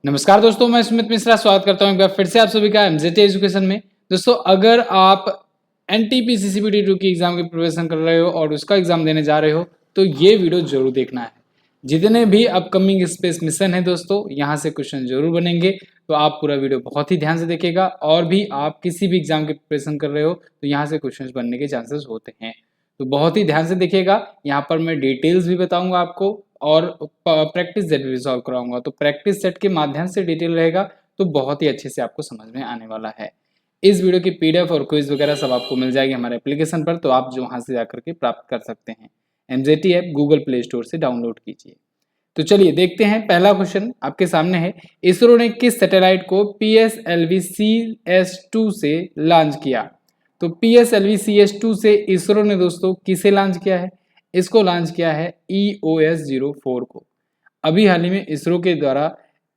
नमस्कार दोस्तों, मैं सुमित मिश्रा स्वागत करता हूं एक बार फिर से आप सभी का एमजेटी एजुकेशन में। दोस्तों, अगर आप एनटीपीसी सीबीटी 2 की एग्जाम की प्रिपरेशन कर रहे हो और उसका एग्जाम देने जा रहे हो तो ये वीडियो जरूर देखना है। जितने भी अपकमिंग स्पेस मिशन है दोस्तों, यहाँ से क्वेश्चन जरूर बनेंगे, तो आप पूरा वीडियो बहुत ही ध्यान से देखिएगा। और भी आप किसी भी एग्जाम की प्रिपरेशन कर रहे हो तो यहाँ से क्वेश्चन बनने के चांसेस होते हैं, तो बहुत ही ध्यान से देखिएगा। यहाँ पर मैं डिटेल्स भी बताऊंगा आपको और प्रैक्टिस सेट भी सॉल्व कराऊंगा, तो प्रैक्टिस सेट के माध्यम से डिटेल रहेगा तो बहुत ही अच्छे से आपको समझ में आने वाला है। इस वीडियो की पीडीएफ और क्विज वगैरह सब आपको मिल जाएगी हमारे एप्लीकेशन पर, तो आप जो वहां से जाकर के प्राप्त कर सकते हैं। MJT app Google play store से डाउनलोड कीजिए। तो चलिए देखते हैं, पहला क्वेश्चन आपके सामने है। इसरो ने किस सैटेलाइट को PSLV CS2 से लॉन्च किया? तो PSLV CS2 से इसरो ने दोस्तों किसे लॉन्च किया है? इसको लॉन्च किया है EOS-04 को। अभी हाल ही में इसरो के द्वारा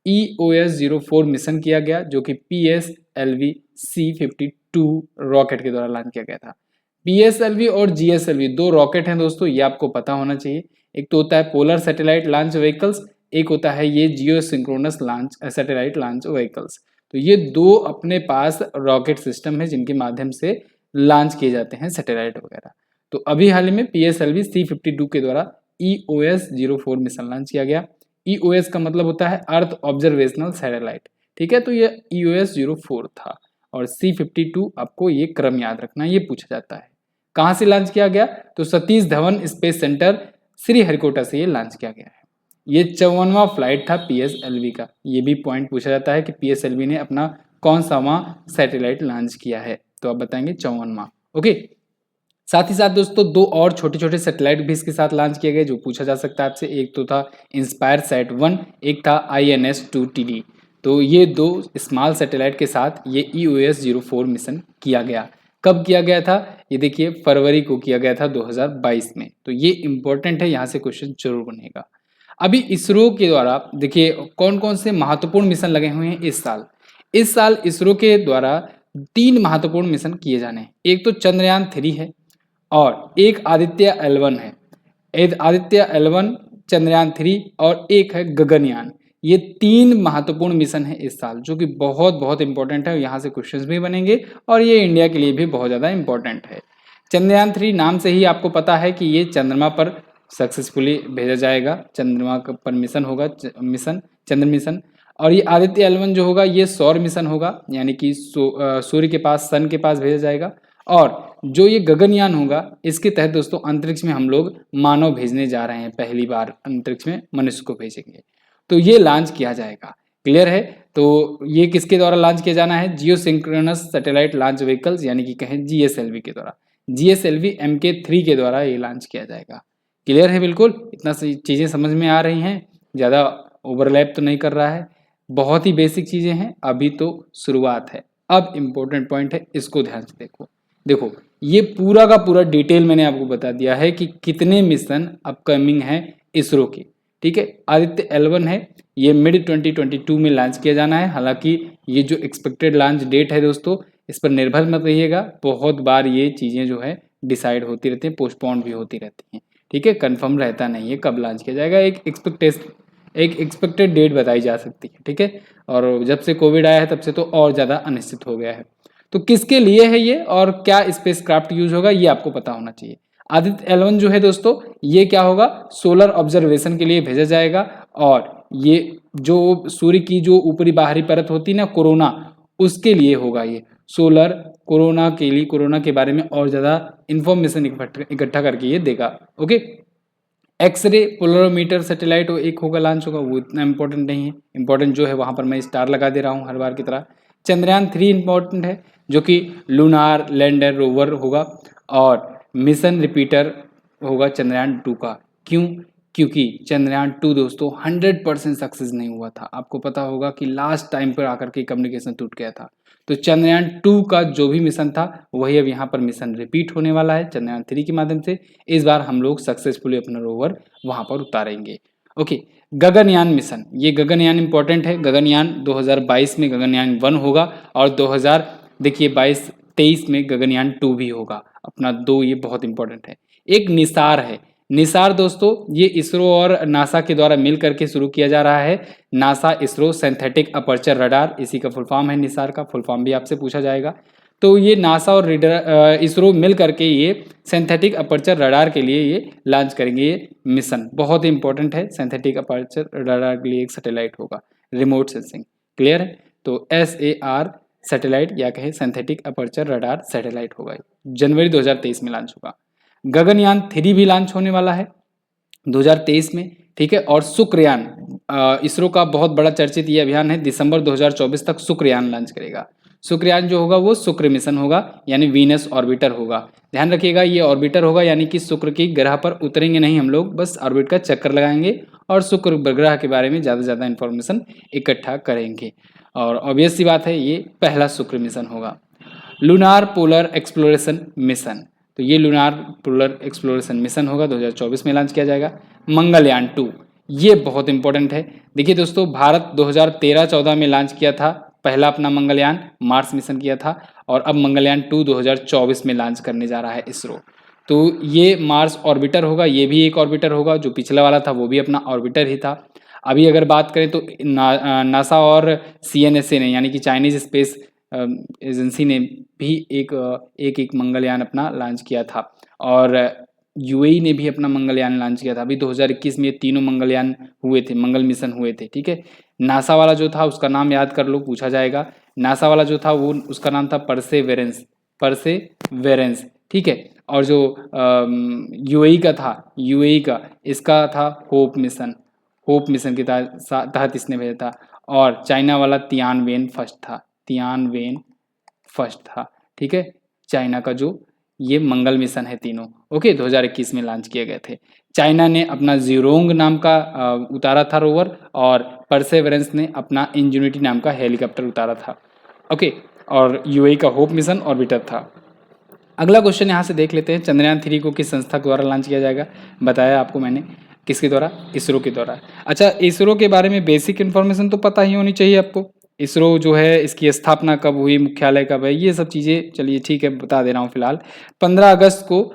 EOS-04 मिशन किया गया, जो कि PSLV C52 रॉकेट के द्वारा लॉन्च किया गया था। PSLV और GSLV दो रॉकेट हैं दोस्तों, ये आपको पता होना चाहिए। एक तो होता है पोलर सैटेलाइट लॉन्च व्हीकल्स, एक होता है ये geosynchronous launch satellite launch vehicles. तो ये दो अपने पास रॉकेट सिस्टम है जिनके माध्यम से लॉन्च किए जाते हैं सैटेलाइट वगैरह। तो अभी हाल ही में PSLV C52 के द्वारा EOS-04 मिशन लॉन्च किया गया। EOS का मतलब होता है अर्थ ऑब्जर्वेशनल सैटेलाइट, ठीक है। तो ये EOS-04 था और C52 आपको ये क्रम याद रखना, ये पूछा जाता है। कहाँ से लॉन्च किया गया? तो सतीश धवन स्पेस सेंटर श्रीहरिकोटा से ये लॉन्च किया गया है। ये 54वां फ्लाइट था PSLV का। ये भी पॉइंट पूछा जाता है कि PSLV ने अपना कौन सा वहाँ सैटेलाइट लॉन्च किया है, तो आप बताएंगे 54वां। ओके, साथ ही साथ दोस्तों दो और छोटे छोटे सैटेलाइट भी इसके साथ लॉन्च किए गए जो पूछा जा सकता है आपसे। एक तो था इंस्पायर सैट 1, एक था INS-2TD। तो ये दो स्मॉल सैटेलाइट के साथ ये EOS-04 मिशन किया गया। कब किया गया था? ये देखिए फरवरी को किया गया था 2022 में। तो ये इंपॉर्टेंट है, यहाँ से क्वेश्चन जरूर बनेगा। अभी इसरो के द्वारा देखिए कौन कौन से महत्वपूर्ण मिशन लगे हुए हैं इस साल। इस साल इसरो के द्वारा 3 महत्वपूर्ण मिशन किए जाने हैं। एक तो चंद्रयान 3 है और एक आदित्य L1 है। एक आदित्य L1, चंद्रयान 3 और एक है गगनयान। ये 3 महत्वपूर्ण मिशन है इस साल, जो कि बहुत बहुत इंपॉर्टेंट है। यहाँ से क्वेश्चंस भी बनेंगे और ये इंडिया के लिए भी बहुत ज़्यादा इंपॉर्टेंट है। चंद्रयान 3 नाम से ही आपको पता है कि ये चंद्रमा पर सक्सेसफुली भेजा जाएगा। चंद्रमा पर मिशन होगा, मिशन चंद्र मिशन। और ये आदित्य L1 जो होगा ये सौर मिशन होगा, यानी कि सूर्य के पास, सन के पास भेजा जाएगा। और जो ये गगनयान होगा इसके तहत दोस्तों अंतरिक्ष में हम लोग मानव भेजने जा रहे हैं, पहली बार अंतरिक्ष में मनुष्य को भेजेंगे, तो ये लॉन्च किया जाएगा। क्लियर है? तो ये किसके द्वारा लॉन्च किया जाना है? जियो सिंक्रोनस सैटेलाइट लॉन्च व्हीकल्स, यानी कि कहें GSLV के द्वारा। GSLV MK3 के द्वारा ये लॉन्च किया जाएगा। क्लियर है? बिल्कुल इतना सी चीज़ें समझ में आ रही हैं, ज़्यादा ओवरलैप तो नहीं कर रहा है, बहुत ही बेसिक चीज़ें हैं, अभी तो शुरुआत है। अब इम्पोर्टेंट पॉइंट है, इसको ध्यान से देखो ये पूरा का पूरा डिटेल मैंने आपको बता दिया है कि कितने मिशन अपकमिंग हैं इसरो के, ठीक है। आदित्य L1 है, ये मिड 2022 में लॉन्च किया जाना है। हालांकि ये जो एक्सपेक्टेड लॉन्च डेट है दोस्तों, इस पर निर्भर मत रहिएगा, बहुत बार ये चीज़ें जो है डिसाइड होती रहती हैं, पोस्टपोन भी होती रहती हैं, ठीक है। कन्फर्म रहता नहीं है कब लॉन्च किया जाएगा, एक एक्सपेक्टेड डेट बताई जा सकती है, ठीक है। और जब से कोविड आया है तब से तो और ज़्यादा अनिश्चित हो गया है। तो किसके लिए है ये और क्या स्पेसक्राफ्ट यूज होगा ये आपको पता होना चाहिए। आदित्य L1 जो है दोस्तों ये क्या होगा? सोलर ऑब्जर्वेशन के लिए भेजा जाएगा। और ये जो सूर्य की जो ऊपरी बाहरी परत होती है ना, कोरोना, उसके लिए होगा ये सोलर। कोरोना के लिए, कोरोना के बारे में और ज़्यादा इंफॉर्मेशन इकट्ठा करके ये देगा। ओके, एक्सरे पोलरोमीटर सैटेलाइट एक होगा लॉन्च होगा, वो इतना इंपॉर्टेंट नहीं है। इंपॉर्टेंट जो है वहाँ पर मैं स्टार लगा दे रहा हूँ हर बार की तरह। चंद्रयान 3 इंपॉर्टेंट है, जो कि लूनार लैंडर रोवर होगा। और मिशन रिपीटर होगा चंद्रयान 2 का। क्यों? क्योंकि चंद्रयान 2 दोस्तों 100% सक्सेस नहीं हुआ था। आपको पता होगा कि लास्ट टाइम पर आकर के कम्युनिकेशन टूट गया था। तो चंद्रयान 2 का जो भी मिशन था वही अब यहाँ पर मिशन रिपीट होने वाला है चंद्रयान 3 के माध्यम से। इस बार हम लोग सक्सेसफुली अपना रोवर वहाँ पर उतारेंगे। ओके, गगनयान मिशन, ये गगनयान इंपॉर्टेंट है। गगनयान 2022 में गगनयान 1 होगा और 2000 देखिए 22-23 में गगनयान 2 भी होगा अपना 2, ये बहुत इंपॉर्टेंट है। एक निसार है, निसार दोस्तों ये इसरो और नासा के द्वारा मिल करके शुरू किया जा रहा है। NASA ISRO synthetic aperture radar, इसी का फुल फॉर्म है निसार का, फुल फॉर्म भी आपसे पूछा जाएगा। तो ये नासा और इसरो मिल करके ये सिंथेटिक अपर्चर रडार के लिए ये लॉन्च करेंगे। ये मिशन बहुत ही इंपॉर्टेंट है। सिंथेटिक अपर्चर रडार के लिए एक सैटेलाइट होगा, रिमोट सेंसिंग। क्लियर है? तो SAR सैटेलाइट या कहे सिंथेटिक अपर्चर रडार सैटेलाइट होगा, जनवरी 2023 में लॉन्च होगा। गगनयान 3 भी लॉन्च होने वाला है 2023 में, ठीक है। और शुक्रयान, इसरो का बहुत बड़ा चर्चित ये अभियान है, दिसंबर 2024 तक शुक्रयान लॉन्च करेगा। शुक्रयान जो होगा वो शुक्र मिशन होगा, यानी वीनस ऑर्बिटर होगा। ध्यान रखिएगा ये ऑर्बिटर होगा, यानी कि शुक्र की ग्रह पर उतरेंगे नहीं हम लोग, बस ऑर्बिट का चक्कर लगाएंगे और शुक्र ग्रह के बारे में ज़्यादा से ज़्यादा इंफॉर्मेशन इकट्ठा करेंगे। और ऑब्वियस सी बात है ये पहला शुक्र मिशन होगा। लूनार पोलर एक्सप्लोरेशन मिशन, तो ये लूनार पोलर एक्सप्लोरेशन मिशन होगा, 2024 में लॉन्च किया जाएगा। मंगलयान 2, ये बहुत इंपॉर्टेंट है। देखिए दोस्तों, भारत 2013-14 में लॉन्च किया था पहला अपना मंगलयान, मार्स मिशन किया था, और अब मंगलयान 2 2024 में लॉन्च करने जा रहा है इसरो। तो ये मार्स ऑर्बिटर होगा, ये भी एक ऑर्बिटर होगा, जो पिछला वाला था वो भी अपना ऑर्बिटर ही था। अभी अगर बात करें तो नासा और CNSA ने, यानी कि चाइनीज स्पेस एजेंसी ने भी एक मंगलयान अपना लॉन्च किया था, और UAE ने भी अपना मंगलयान लॉन्च किया था। अभी 2021 में ये तीनों मंगलयान हुए थे, मंगल मिशन हुए थे, ठीक है। नासा वाला जो था उसका नाम याद कर लो, पूछा जाएगा। नासा वाला जो था वो उसका नाम था परसेवेरेंस, परसेवेरेंस, ठीक है। और जो UAE का था, UAE का इसका था होप मिशन, होप मिशन के तहत इसने भेजा था। और चाइना वाला तियानवेन फर्स्ट था, तियानवेन फर्स्ट था, ठीक है। चाइना का जो ये मंगल मिशन है तीनों, ओके, 2021 में लॉन्च किए गए थे। चाइना ने अपना जीरोंग नाम का उतारा था रोवर, और परसेवरेंस ने अपना इंजेन्युटी नाम का हेलीकॉप्टर उतारा था, ओके। और UAE का होप मिशन ऑर्बिटर था। अगला क्वेश्चन यहाँ से देख लेते हैं, चंद्रयान 3 को किस संस्था के द्वारा लॉन्च किया जाएगा? बताया आपको मैंने, किसके द्वारा? इसरो के द्वारा। अच्छा, इसरो के बारे में बेसिक इन्फॉर्मेशन तो पता ही होनी चाहिए आपको। इसरो जो है इसकी स्थापना कब हुई, मुख्यालय कब है, ये सब चीज़ें चलिए ठीक है बता दे रहा हूँ फिलहाल। 15 अगस्त को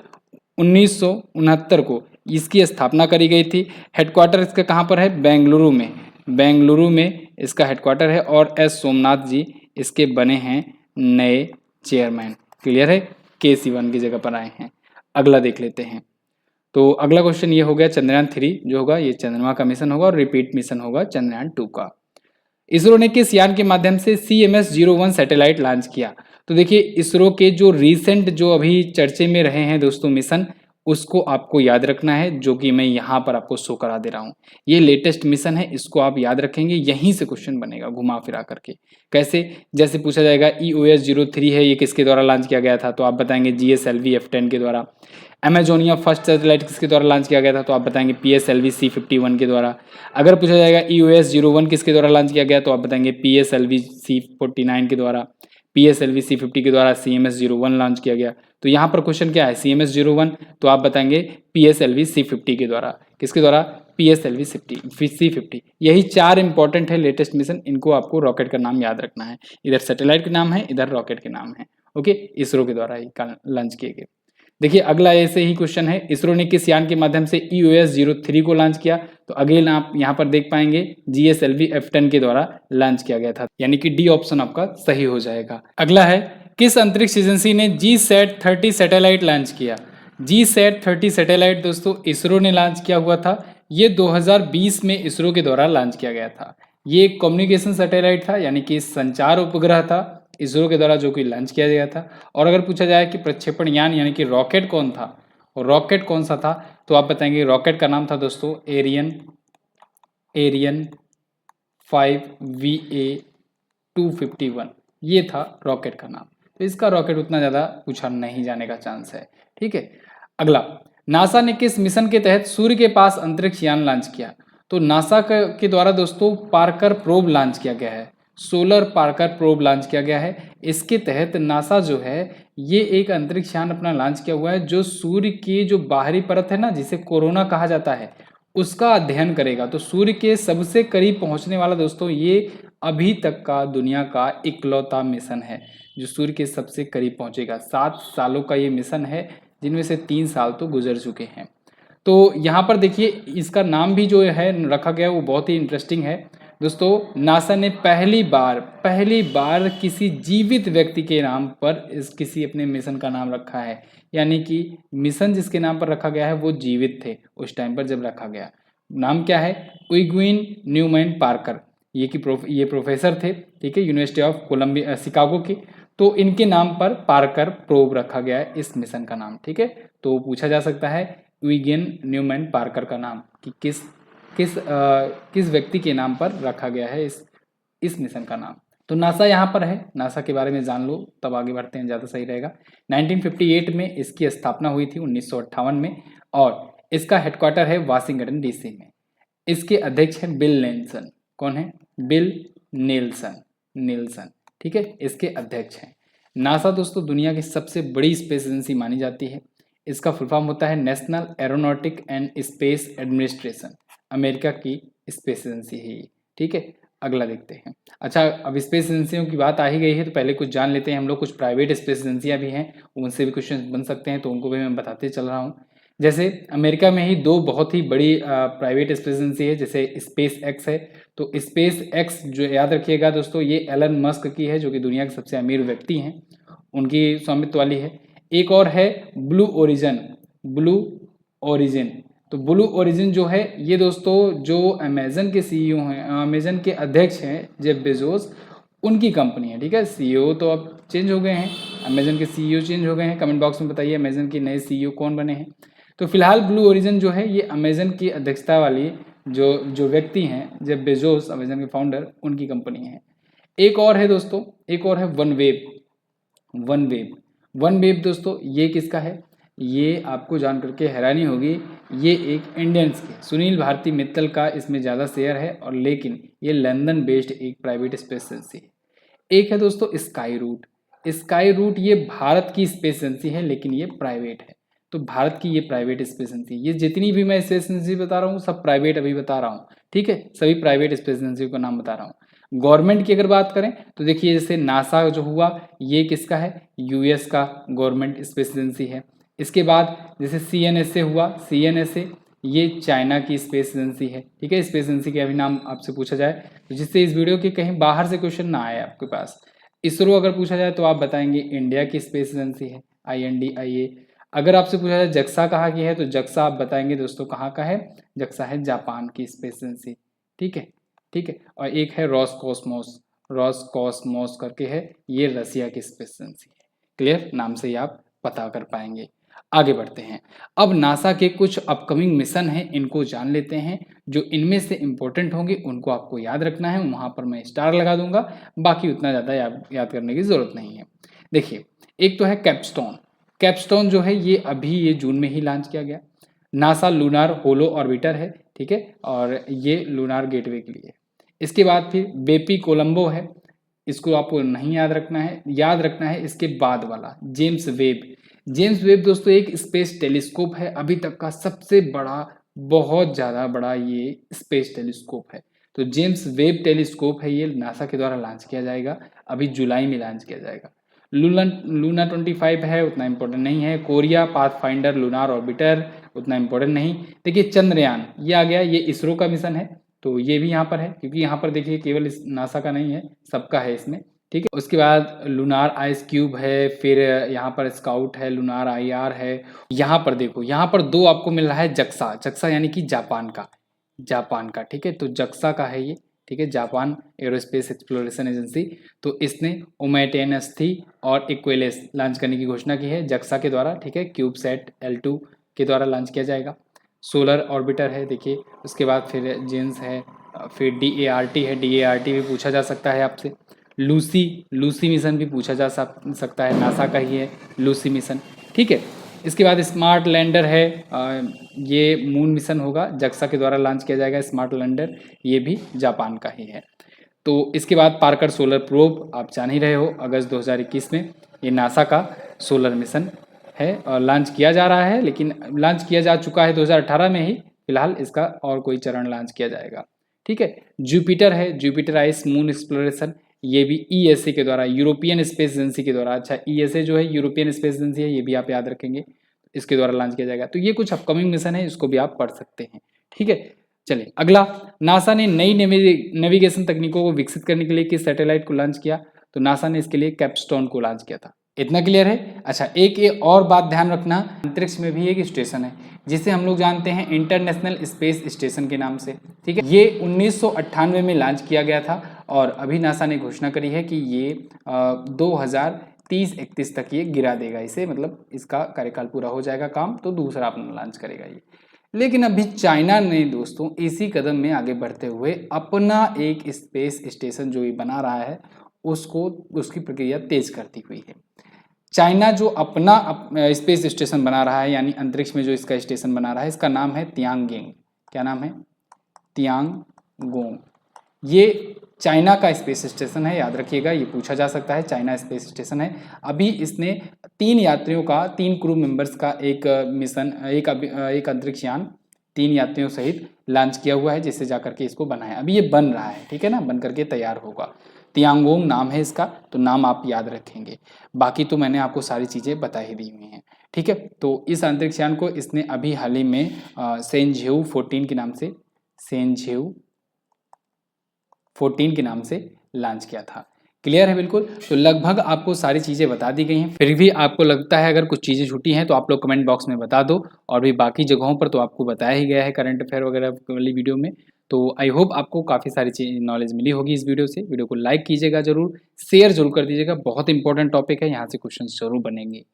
1969 को इसकी स्थापना करी गई थी। हेडक्वार्टर इसका कहाँ पर है? बेंगलुरु में, बेंगलुरु में इसका हेडक्वार्टर है। और S सोमनाथ जी इसके बने हैं नए चेयरमैन। क्लियर है? K सिवन की जगह पर आए हैं। अगला देख लेते हैं। तो अगला क्वेश्चन ये हो गया, चंद्रयान 3 जो होगा ये चंद्रमा का मिशन होगा, और रिपीट मिशन होगा चंद्रयान 2 का। इसरो ने किस यान के माध्यम से CMS-01 सैटेलाइट लॉन्च किया? तो देखिए इसरो के जो रिसेंट जो अभी चर्चे में रहे हैं दोस्तों मिशन, उसको आपको याद रखना है, जो कि मैं यहाँ पर आपको शो करा दे रहा हूँ। ये लेटेस्ट मिशन है, इसको आप याद रखेंगे, यहीं से क्वेश्चन बनेगा घुमा फिरा करके। कैसे? जैसे पूछा जाएगा EOS-03 है, ये किसके द्वारा लॉन्च किया गया था? तो आप बताएंगे GSLV F10 के द्वारा। अमेजोनिया फर्स्ट सैटेलाइट किसके द्वारा लॉन्च किया गया था? तो आप बताएंगे PSLV C51 के द्वारा। अगर पूछा जाएगा EOS-01 किसके द्वारा लॉन्च किया गया, तो आप बताएंगे PSLV C49 के द्वारा। PSLV C50 के द्वारा CMS-01 लॉन्च किया गया। तो यहाँ पर क्वेश्चन क्या है? CMS-01, तो आप बताएंगे PSLV C50 के द्वारा। किसके द्वारा? PSLV C50। यही 4 इंपॉर्टेंट है लेटेस्ट मिशन, इनको आपको रॉकेट का नाम याद रखना है। इधर सैटेलाइट के नाम है, इधर रॉकेट के नाम है, ओके। इसरो के द्वारा ही लॉन्च किए गए। देखिए अगला ऐसे ही क्वेश्चन है, इसरो ने किस यान के माध्यम से EOS-03 को लॉन्च किया? तो अगेन आप यहाँ पर देख पाएंगे GSLV F10 के द्वारा लॉन्च किया गया था, यानी कि डी ऑप्शन आपका सही हो जाएगा। अगला है, किस अंतरिक्ष एजेंसी ने GSAT-30 सैटेलाइट लॉन्च किया? GSAT-30 सैटेलाइट दोस्तों इसरो ने लॉन्च किया हुआ था, ये 2020 में इसरो के द्वारा लॉन्च किया गया था। ये एक कम्युनिकेशन सैटेलाइट था, यानी कि संचार उपग्रह था इसरो के द्वारा, जो कि लॉन्च किया गया था। और अगर पूछा जाए कि प्रक्षेपण यान यानी कि रॉकेट कौन था, और रॉकेट कौन सा था, तो आप बताएंगे रॉकेट का नाम था दोस्तों एरियन 5 VA-251, ये था रॉकेट का नाम। तो इसका रॉकेट उतना ज़्यादा पूछा नहीं जाने का चांस है, ठीक है। अगला, नासा ने किस मिशन के तहत सूर्य के पास अंतरिक्ष यान लॉन्च किया? तो नासा के द्वारा दोस्तों पार्कर प्रोब लॉन्च किया गया है, सोलर पार्कर प्रोब लॉन्च किया गया है। इसके तहत नासा जो है ये एक अंतरिक्ष यान अपना लॉन्च किया हुआ है, जो सूर्य की जो बाहरी परत है ना, जिसे कोरोना कहा जाता है, उसका अध्ययन करेगा। तो सूर्य के सबसे करीब पहुंचने वाला दोस्तों ये अभी तक का दुनिया का इकलौता मिशन है, जो सूर्य के सबसे करीब पहुंचेगा। 7 सालों का ये मिशन है, जिनमें से 3 साल तो गुजर चुके हैं। तो यहाँ पर देखिए इसका नाम भी जो है रखा गया वो बहुत ही इंटरेस्टिंग है दोस्तों। नासा ने पहली बार किसी जीवित व्यक्ति के नाम पर इस किसी अपने मिशन का नाम रखा है, यानी कि मिशन जिसके नाम पर रखा गया है वो जीवित थे उस टाइम पर जब रखा गया। नाम क्या है? इग्विन न्यूमैन पार्कर। ये प्रोफेसर थे, ठीक है, यूनिवर्सिटी ऑफ कोलंबिया शिकागो के। तो इनके नाम पर पार्कर प्रोब रखा गया है इस मिशन का नाम, ठीक है। तो पूछा जा सकता है इग्विन न्यूमैन पार्कर का नाम कि किस व्यक्ति के नाम पर रखा गया है इस मिशन का नाम। तो नासा यहाँ पर है, नासा के बारे में जान लो तब आगे बढ़ते हैं, ज़्यादा सही रहेगा। 1958 में इसकी स्थापना हुई थी 1958 में, और इसका हेडक्वार्टर है वाशिंगटन डीसी में। इसके अध्यक्ष हैं बिल नेल्सन। कौन है? बिल नेल्सन, ठीक है, इसके अध्यक्ष हैं। नासा दोस्तों दुनिया की सबसे बड़ी स्पेस एजेंसी मानी जाती है। इसका फुल फॉर्म होता है national aeronautic and space administration. America की स्पेस एजेंसी है ये, ठीक है। अगला देखते हैं। अच्छा, अब स्पेस एजेंसियों की बात आ ही गई है तो पहले कुछ जान लेते हैं हम लोग। कुछ प्राइवेट स्पेस एजेंसियां भी हैं, उनसे भी क्वेश्चन बन सकते हैं, तो उनको भी मैं बताते चल रहा हूँ। जैसे अमेरिका में ही दो बहुत ही बड़ी प्राइवेट स्पेस एजेंसी है, जैसे स्पेस एक्स है। तो स्पेस एक्स जो याद रखिएगा दोस्तों, ये एलन मस्क की है, जो कि दुनिया के सबसे अमीर व्यक्ति हैं, उनकी स्वामित्व वाली है। एक और है ब्लू ओरिजिन। तो ब्लू ओरिजिन जो है ये दोस्तों जो अमेजन के सीईओ हैं, अमेजन के अध्यक्ष हैं जेफ बेजोस, उनकी कंपनी है, ठीक है। सीईओ तो अब चेंज हो गए हैं, अमेजन के सीईओ चेंज हो गए हैं। कमेंट बॉक्स में बताइए अमेजन के नए सीईओ कौन बने हैं। तो फिलहाल ब्लू ओरिजिन जो है ये अमेजन की अध्यक्षता वाली जो व्यक्ति हैं जेफ बेजोस, अमेजन के फाउंडर, उनकी कंपनी है। एक और है दोस्तों, एक और है वन वेब दोस्तों, ये किसका है? ये आपको जान करके हैरानी होगी, ये एक इंडियंस के सुनील भारती मित्तल का इसमें ज़्यादा शेयर है, और लेकिन ये लंदन बेस्ड एक प्राइवेट स्पेस एजेंसी है। एक है दोस्तों स्काई रूट, ये भारत की स्पेस एजेंसी है लेकिन ये प्राइवेट है। तो भारत की ये प्राइवेट स्पेस एजेंसी, ये जितनी भी मैं स्पेस एजेंसी बता रहा हूँ सब प्राइवेट अभी बता रहा हूँ, ठीक है, सभी प्राइवेट स्पेस एजेंसी का नाम बता रहा हूँ। गवर्नमेंट की अगर बात करें तो देखिए जैसे नासा जो हुआ ये किसका है? यूएस का गवर्नमेंट स्पेस एजेंसी है। इसके बाद जैसे सीएनएसए हुआ, सीएनएसए ये चाइना की स्पेस एजेंसी है, ठीक है। स्पेस एजेंसी के अभी नाम आपसे पूछा जाए तो जिससे इस वीडियो के कहीं बाहर से क्वेश्चन ना आए आपके पास। इसरो अगर पूछा जाए तो आप बताएंगे इंडिया की स्पेस एजेंसी है, INDIA। अगर आपसे पूछा जाए जक्सा कहाँ की है तो जक्सा आप बताएंगे दोस्तों कहाँ का है? जक्सा है जापान की स्पेस एजेंसी, ठीक है, ठीक है। और एक है रॉसकॉस्मोस करके है, ये रसिया की स्पेस एजेंसी है। क्लियर? नाम से ही आप पता कर पाएंगे। आगे बढ़ते हैं। अब नासा के कुछ अपकमिंग मिशन हैं, इनको जान लेते हैं। जो इनमें से इंपॉर्टेंट होंगे उनको आपको याद रखना है, वहाँ पर मैं स्टार लगा दूंगा, बाकी उतना ज़्यादा याद करने की ज़रूरत नहीं है। देखिए, एक तो है कैप्स्टोन जो है ये जून में ही लॉन्च किया गया। नासा लूनार होलो ऑर्बिटर है, ठीक है, और ये लूनार गेटवे के लिए। इसके बाद फिर बेपी कोलंबो है, इसको आपको नहीं याद रखना है इसके बाद वाला जेम्स वेब दोस्तों एक स्पेस टेलीस्कोप है, अभी तक का सबसे बड़ा, बहुत ज़्यादा बड़ा ये स्पेस टेलीस्कोप है। तो जेम्स वेब टेलीस्कोप है, ये नासा के द्वारा लॉन्च किया जाएगा, अभी जुलाई में लॉन्च किया जाएगा। लूना 25 है, उतना इम्पोर्टेंट नहीं है। कोरिया पाथफाइंडर लूनार ऑर्बिटर, उतना इम्पोर्टेंट नहीं। देखिए चंद्रयान ये आ गया, ये इसरो का मिशन है, तो ये भी यहाँ पर है, क्योंकि यहाँ पर देखिए केवल इस नासा का नहीं है, सबका है इसमें, ठीक है। उसके बाद लूनार आइस क्यूब है, फिर यहाँ पर स्काउट है, लूनार IR है। यहाँ पर देखो, यहाँ पर दो आपको मिल रहा है जक्सा यानी कि जापान का, ठीक है। तो जक्सा का है ये, ठीक है, जापान एरोस्पेस एक्सप्लोरेशन एजेंसी। तो इसने ओमेटेनस थी और इक्वेलेस लॉन्च करने की घोषणा की है जक्सा के द्वारा, ठीक है। क्यूबसैट L2 के द्वारा लॉन्च किया जाएगा। सोलर ऑर्बिटर है, देखिए। उसके बाद फिर जेन्स है, फिर DART है, DART भी पूछा जा सकता है आपसे। लूसी मिशन भी पूछा जा सकता है, नासा का ही है लूसी मिशन, ठीक है। इसके बाद स्मार्ट लैंडर है, ये मून मिशन होगा, जक्सा के द्वारा लॉन्च किया जाएगा स्मार्ट लैंडर, ये भी जापान का ही है। तो इसके बाद पार्कर सोलर प्रोब, आप जान ही रहे हो, अगस्त 2021 में ये नासा का सोलर मिशन है और लॉन्च किया जा रहा है, लेकिन लॉन्च किया जा चुका है 2018 में ही। फिलहाल इसका और कोई चरण लॉन्च किया जाएगा, ठीक है। जुपिटर है, जुपिटर आइस मून एक्सप्लोरेशन, ये भी ESA के द्वारा, यूरोपियन स्पेस एजेंसी के द्वारा। अच्छा, ESA जो है यूरोपियन स्पेस एजेंसी है, ये भी आप याद रखेंगे। इसके द्वारा लॉन्च किया जाएगा। तो ये कुछ अपकमिंग मिशन है, इसको भी आप पढ़ सकते हैं। ठीक है, चलिए अगला, नासा ने नई नेविगेशन तकनीकों को विकसित करने के लिए किस सैटेलाइट को लॉन्च किया? तो नासा ने इसके लिए कैपस्टोन को लॉन्च किया था। इतना क्लियर है? अच्छा, एक ये और बात ध्यान रखना, अंतरिक्ष में भी एक स्टेशन है जिसे हम लोग जानते हैं इंटरनेशनल स्पेस स्टेशन के नाम से। ठीक है, ये 1998 में लॉन्च किया गया था और अभी नासा ने घोषणा करी है कि ये 2030-31 तक ये गिरा देगा इसे, मतलब इसका कार्यकाल पूरा हो जाएगा काम, तो दूसरा अपना लॉन्च करेगा ये। लेकिन अभी चाइना ने दोस्तों इसी कदम में आगे बढ़ते हुए अपना एक स्पेस स्टेशन जो ये बना रहा है उसकी प्रक्रिया तेज करती हुई है। चाइना जो अपना स्पेस स्टेशन बना रहा है, यानी अंतरिक्ष में जो इसका स्टेशन बना रहा है, इसका नाम है तियांगेंग। क्या नाम है? तियांगोंग। ये चाइना का स्पेस स्टेशन है, याद रखिएगा, ये पूछा जा सकता है, चाइना स्पेस स्टेशन है। अभी इसने 3 यात्रियों का, 3 क्रू मेंबर्स का एक मिशन, एक अंतरिक्ष यान 3 यात्रियों सहित लॉन्च किया हुआ है, जिससे जाकर के इसको बनाया। अभी ये बन रहा है, ठीक है ना, बन करके तैयार होगा। तियांगोंग नाम है इसका, तो नाम आप याद रखेंगे। बाकी तो मैंने आपको सारी चीज़ें बता ही दी हुई हैं। ठीक है, तो इस अंतरिक्ष यान को इसने अभी हाल ही में सेंझेऊ 14 के नाम से, सेंझेऊ 14 के नाम से लॉन्च किया था। क्लियर है बिल्कुल? तो लगभग आपको सारी चीज़ें बता दी गई हैं। फिर भी आपको लगता है अगर कुछ चीज़ें छूटी हैं तो आप लोग कमेंट बॉक्स में बता दो, और भी बाकी जगहों पर तो आपको बताया ही गया है करंट अफेयर वगैरह वाली वीडियो में। तो आई होप आपको काफ़ी सारी चीज़ नॉलेज मिली होगी इस वीडियो से। वीडियो को लाइक कीजिएगा ज़रूर, शेयर जरूर कर दीजिएगा, बहुत इंपॉर्टेंट टॉपिक है, यहाँ से क्वेश्चन जरूर बनेंगे।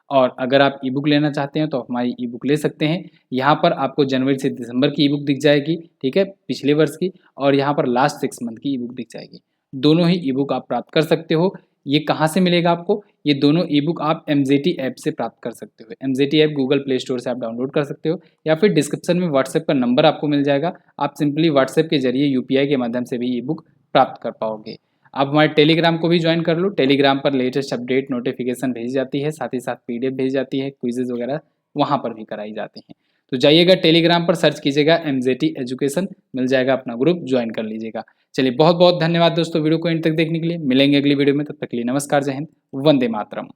और अगर आप ई बुक लेना चाहते हैं तो हमारी ई बुक ले सकते हैं। यहाँ पर आपको जनवरी से दिसंबर की ई बुक दिख जाएगी, ठीक है, पिछले वर्ष की, और यहाँ पर लास्ट 6 मंथ की ई बुक दिख जाएगी। दोनों ही ई बुक आप प्राप्त कर सकते हो। ये कहाँ से मिलेगा आपको? ये दोनों ई बुक आप MZT ऐप से प्राप्त कर सकते हो। MZT app Google play store से आप डाउनलोड कर सकते हो, या फिर डिस्क्रिप्शन में व्हाट्सएप का नंबर आपको मिल जाएगा। आप सिंपली व्हाट्सएप के जरिए UPI के माध्यम से भी ई बुक प्राप्त कर पाओगे। आप हमारे टेलीग्राम को भी ज्वाइन कर लो। टेलीग्राम पर लेटेस्ट अपडेट नोटिफिकेशन भेजी जाती है, साथ ही साथ PDF भेजी जाती है, क्विजेज वगैरह वहाँ पर भी कराई जाती हैं। तो जाइएगा टेलीग्राम पर, सर्च कीजिएगा MZT एजुकेशन, मिल जाएगा, अपना ग्रुप ज्वाइन कर लीजिएगा। चलिए बहुत बहुत धन्यवाद दोस्तों वीडियो को एंड तक देखने के लिए। मिलेंगे अगली वीडियो में, तब तक के लिए नमस्कार, जय हिंद, वंदे मातरम।